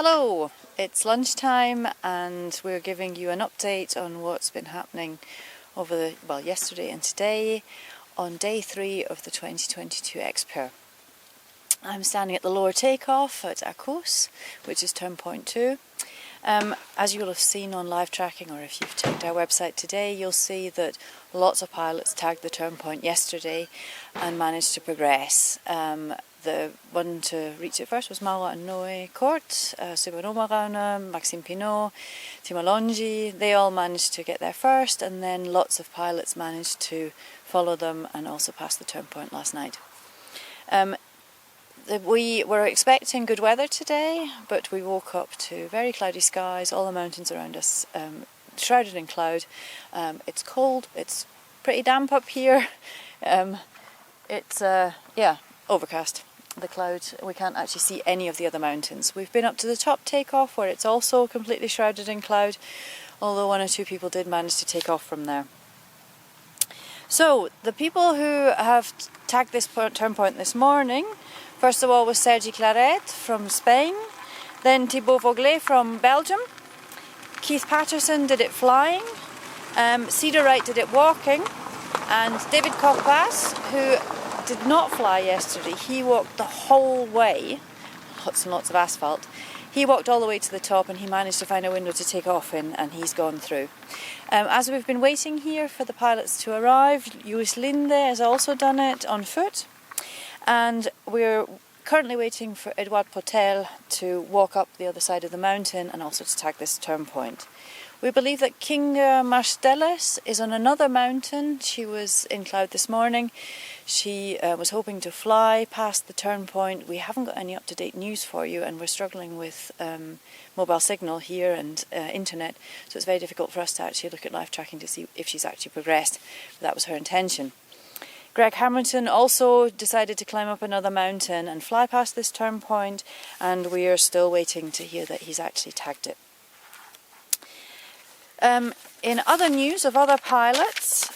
Hello, it's lunchtime and we're giving you an update on what's been happening over yesterday and today on day 3 of the 2022 X-Pyr. I'm standing at the lower takeoff at Akos, which is turn point 2. As you'll have seen on live tracking, or if you've checked our website today, you'll see that lots of pilots tagged the turn point yesterday and managed to progress. The one to reach it first was Mawa and Noe Court, Subanoma, Maxime Pinot, Timolongi. They all managed to get there first, and then lots of pilots managed to follow them and also pass the turn point last night. We were expecting good weather today, but we woke up to very cloudy skies, all the mountains around us shrouded in cloud. It's cold, it's pretty damp up here. It's overcast. The cloud, we can't actually see any of the other mountains. We've been up to the top takeoff where it's also completely shrouded in cloud, although 1 or 2 people did manage to take off from there. So the people who have tagged this turn point this morning, first of all was Sergi Claret from Spain, then Thibaut Voglet from Belgium, Keith Patterson did it flying, Cedar Wright did it walking, and David Corpas, who did not fly yesterday, he walked the whole way, lots and lots of asphalt. He walked all the way to the top and he managed to find a window to take off in, and he's gone through. As we've been waiting here for the pilots to arrive, Luis Linde has also done it on foot, and we're currently waiting for Edouard Potel to walk up the other side of the mountain and also to tag this turn point. We believe that Kinga Marsteles is on another mountain. She was in cloud this morning. She was hoping to fly past the turn point. We haven't got any up-to-date news for you, and we're struggling with mobile signal here and internet, so it's very difficult for us to actually look at live tracking to see if she's actually progressed, but that was her intention. Greg Hamilton also decided to climb up another mountain and fly past this turn point, and we are still waiting to hear that he's actually tagged it. In other news of other pilots,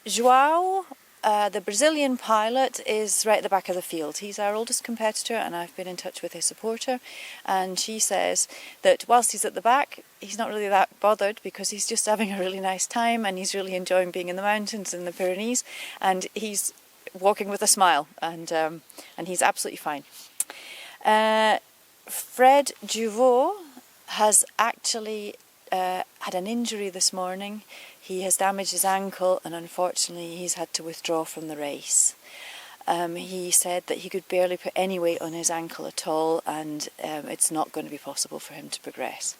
João, the Brazilian pilot, is right at the back of the field. He's our oldest competitor, and I've been in touch with his supporter, and she says that whilst he's at the back, he's not really that bothered because he's just having a really nice time and he's really enjoying being in the mountains in the Pyrenees, and he's walking with a smile, and he's absolutely fine. Fred Duvaux has actually had an injury this morning. He has damaged his ankle and unfortunately he's had to withdraw from the race. He said that he could barely put any weight on his ankle at all, and it's not going to be possible for him to progress.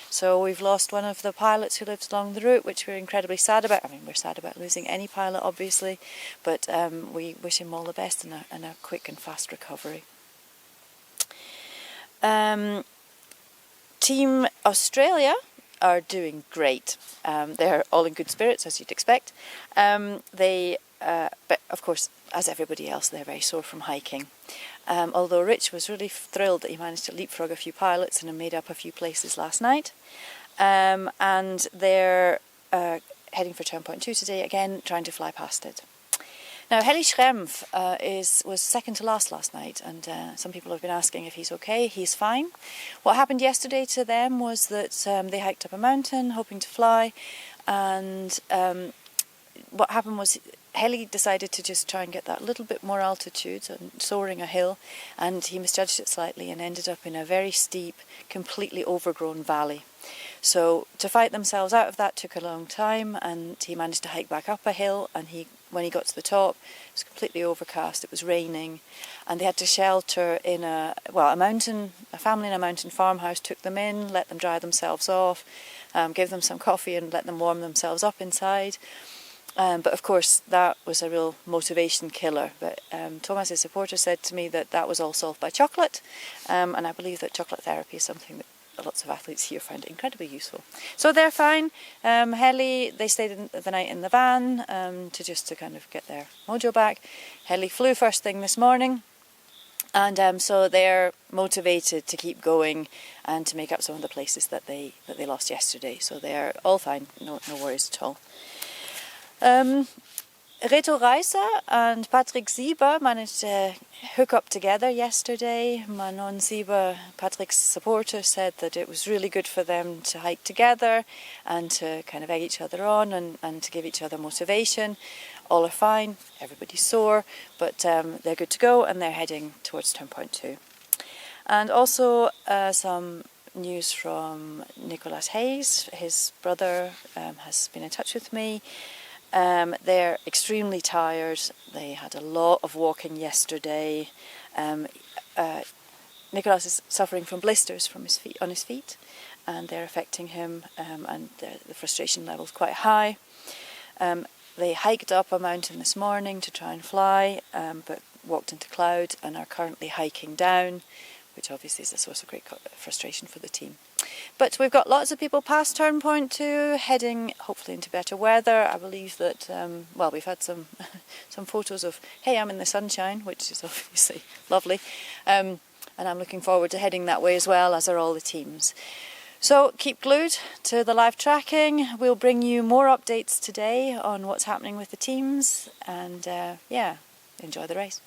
So we've lost one of the pilots who lives along the route, which we're incredibly sad about. I mean, we're sad about losing any pilot obviously, but we wish him all the best and a quick and fast recovery. Team Australia are doing great. They're all in good spirits, as you'd expect. But of course, as everybody else, they're very sore from hiking. Although Rich was really thrilled that he managed to leapfrog a few pilots and made up a few places last night. And they're heading for turn point 2 today, again trying to fly past it. Now, Heli Schrempf was second to last night, and some people have been asking if he's okay. He's fine. What happened yesterday to them was that they hiked up a mountain hoping to fly, and what happened was Heli decided to just try and get that little bit more altitude, so soaring a hill, and he misjudged it slightly and ended up in a very steep, completely overgrown valley. So to fight themselves out of that took a long time, and he managed to hike back up a hill, and when he got to the top, it was completely overcast, it was raining, and they had to shelter in a family in a mountain farmhouse took them in, let them dry themselves off, gave them some coffee and let them warm themselves up inside. But of course that was a real motivation killer. But Thomas's supporter said to me that was all solved by chocolate, and I believe that chocolate therapy is something that lots of athletes here find incredibly useful. So they're fine. Heli, they stayed the night in the van to kind of get their mojo back. Heli flew first thing this morning, and so they're motivated to keep going and to make up some of the places that they lost yesterday. So they're all fine, no worries at all. Reto Reiser and Patrick Sieber managed to hook up together yesterday. Manon Sieber, Patrick's supporter, said that it was really good for them to hike together and to kind of egg each other on and to give each other motivation. All are fine, everybody's sore, but they're good to go and they're heading towards turn point 2. And also some news from Nicolas Hayes. His brother has been in touch with me. They're extremely tired. They had a lot of walking yesterday. Nicolas is suffering from blisters from on his feet, and they're affecting him, and the frustration level is quite high. They hiked up a mountain this morning to try and fly, but walked into cloud and are currently hiking down, which obviously is a source of great frustration for the team. But we've got lots of people past turn point 2, heading hopefully into better weather. I believe that, well, we've had some photos of, hey, I'm in the sunshine, which is obviously lovely. And I'm looking forward to heading that way as well, as are all the teams. So keep glued to the live tracking. We'll bring you more updates today on what's happening with the teams. And yeah, enjoy the race.